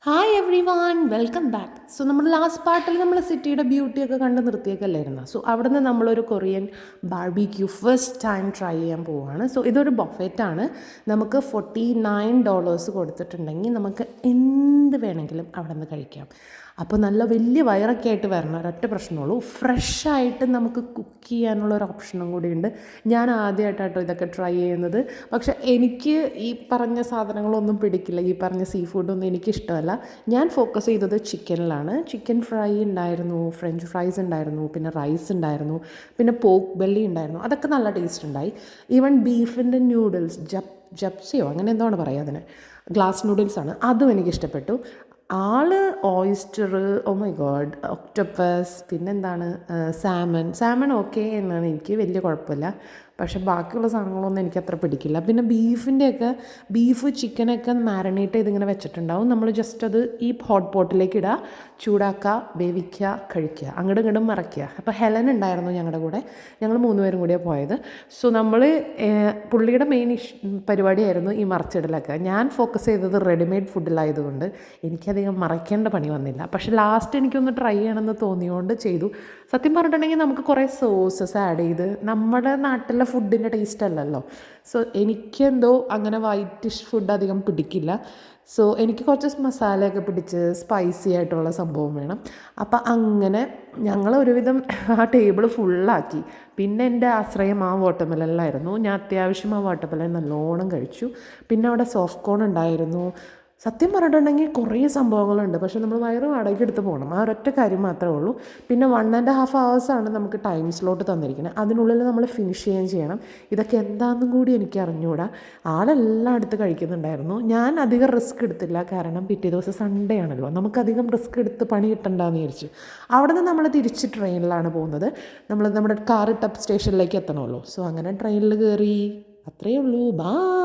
Hi every one welcome back. So നമ്മൾ last പാർട്ടിൽ നമ്മൾ സിറ്റിയുടെ ബ്യൂട്ടിയൊക്കെ കണ്ട് നിർത്തിയേക്കല്ലായിരുന്നു. സോ അവിടെ നിന്ന് നമ്മളൊരു Korean barbecue first time try ചെയ്യാൻ പോവുകയാണ്. സോ ഇതൊരു ബൊഫറ്റാണ്. നമുക്ക് $49 കൊടുത്തിട്ടുണ്ടെങ്കിൽ നമുക്ക് എന്ത് വേണമെങ്കിലും അവിടെ നിന്ന് കഴിക്കാം. അപ്പോൾ നല്ല വലിയ വയറൊക്കെ ആയിട്ട് വരണം, ഒരൊറ്റ പ്രശ്നമുള്ളൂ, ഫ്രഷായിട്ട് നമുക്ക് കുക്ക് ചെയ്യാനുള്ള ഒരു ഓപ്ഷനും കൂടിയുണ്ട്. ഞാൻ ആദ്യമായിട്ടാട്ടോ ഇതൊക്കെ ട്രൈ ചെയ്യുന്നത്. പക്ഷേ എനിക്ക് ഈ പറഞ്ഞ സാധനങ്ങളൊന്നും പിടിക്കില്ല, ഈ പറഞ്ഞ സീ ഫുഡൊന്നും എനിക്കിഷ്ടമല്ല. ഞാൻ ഫോക്കസ് ചെയ്തത് ചിക്കനിലാണ്. ചിക്കൻ ഫ്രൈ ഉണ്ടായിരുന്നു, ഫ്രഞ്ച് ഫ്രൈസ് ഉണ്ടായിരുന്നു, പിന്നെ റൈസ് ഉണ്ടായിരുന്നു, പിന്നെ പോർക്ക് ബെല്ലി ഉണ്ടായിരുന്നു. അതൊക്കെ നല്ല ടേസ്റ്റ് ഉണ്ടായി. ഈവൻ ബീഫിൻ്റെ ന്യൂഡിൽസ്, ജപ്സിയോ അങ്ങനെ എന്താണ് പറയുക അതിന്, ഗ്ലാസ് നൂഡിൽസാണ്, അതും എനിക്കിഷ്ടപ്പെട്ടു. Oyster, oh my God, octopus, പിന്നെന്താണ്, സാമൺ ഓക്കെ എന്നാണ്, എനിക്ക് വലിയ കുഴപ്പമില്ല. പക്ഷേ ബാക്കിയുള്ള സാധനങ്ങളൊന്നും എനിക്കത്ര പിടിക്കില്ല. പിന്നെ ബീഫ് ചിക്കനൊക്കെ മാരിനേറ്റ് ചെയ്തിങ്ങനെ വെച്ചിട്ടുണ്ടാവും. നമ്മൾ ജസ്റ്റ് അത് ഈ ഹോട്ട് പോട്ടിലേക്ക് ഇടുക, ചൂടാക്കുക, വേവിക്കുക, കഴിക്കുക, അങ്ങോട്ടും ഇങ്ങോട്ടും മറയ്ക്കുക. അപ്പോൾ ഹെലൻ ഉണ്ടായിരുന്നു ഞങ്ങളുടെ കൂടെ, ഞങ്ങൾ 3 പേരും കൂടിയാണ് പോയത്. സോ നമ്മൾ പുള്ളിയുടെ മെയിൻ പരിപാടിയായിരുന്നു ഈ മറച്ചിടലൊക്കെ. ഞാൻ ഫോക്കസ് ചെയ്തത് റെഡിമെയ്ഡ് ഫുഡിലായതുകൊണ്ട് എനിക്കധികം മറയ്ക്കേണ്ട പണി വന്നില്ല. പക്ഷേ ലാസ്റ്റ് എനിക്കൊന്ന് ട്രൈ ചെയ്യണമെന്ന് തോന്നിയോണ്ട് ചെയ്തു. സത്യം പറഞ്ഞിട്ടുണ്ടെങ്കിൽ നമുക്ക് കുറേ സോസസ് ആഡ് ചെയ്ത്, നമ്മുടെ നാട്ടിലെ ഫുഡിൻ്റെ ടേസ്റ്റ് അല്ലല്ലോ. സോ എനിക്കെന്തോ അങ്ങനെ വൈറ്റിഷ് ഫുഡ് അധികം പിടിക്കില്ല. സോ എനിക്ക് കുറച്ച് മസാലയൊക്കെ പിടിച്ച് സ്പൈസി ആയിട്ടുള്ള സംഭവം വേണം. അപ്പം അങ്ങനെ ഞങ്ങൾ ഒരുവിധം ആ ടേബിൾ ഫുള്ളാക്കി. പിന്നെ എൻ്റെ ആശ്രയം ആ വാട്ടർമെലനിലായിരുന്നു. ഞാൻ അത്യാവശ്യം ആ വാട്ടർമെലൻ നല്ലോണം കഴിച്ചു. പിന്നെ അവിടെ സോഫ്റ്റ് കോൺ ഉണ്ടായിരുന്നു. സത്യം പറഞ്ഞിട്ടുണ്ടെങ്കിൽ കുറേ സംഭവങ്ങളുണ്ട്. പക്ഷേ നമ്മൾ വയറ് വാടകയ്ക്ക് എടുത്ത് പോകണം, ആ ഒരൊറ്റ കാര്യം മാത്രമേ ഉള്ളൂ. പിന്നെ 1.5 hours നമുക്ക് ടൈം സ്ലോട്ട് തന്നിരിക്കുന്നത്. അതിനുള്ളിൽ നമ്മൾ ഫിനിഷ് ചെയ്യണം. ഇതൊക്കെ എന്താണെന്നും കൂടി എനിക്ക് അറിഞ്ഞുകൂടാ. ആളെല്ലാം എടുത്ത് കഴിക്കുന്നുണ്ടായിരുന്നു. ഞാൻ അധികം റിസ്ക് എടുത്തില്ല, കാരണം പിറ്റേ ദിവസം സൺഡേ ആണല്ലോ, നമുക്കധികം റിസ്ക് എടുത്ത് പണി കിട്ടണ്ടെന്ന് വിചാരിച്ചു. അവിടെ നിന്ന് നമ്മൾ തിരിച്ച് ട്രെയിനിലാണ് പോകുന്നത്. നമ്മുടെ കാർ ടപ്പ് സ്റ്റേഷനിലേക്ക് എത്തണമല്ലോ. സോ അങ്ങനെ ട്രെയിനിൽ കയറി. അത്രയേ ഉള്ളൂ. ബായ്.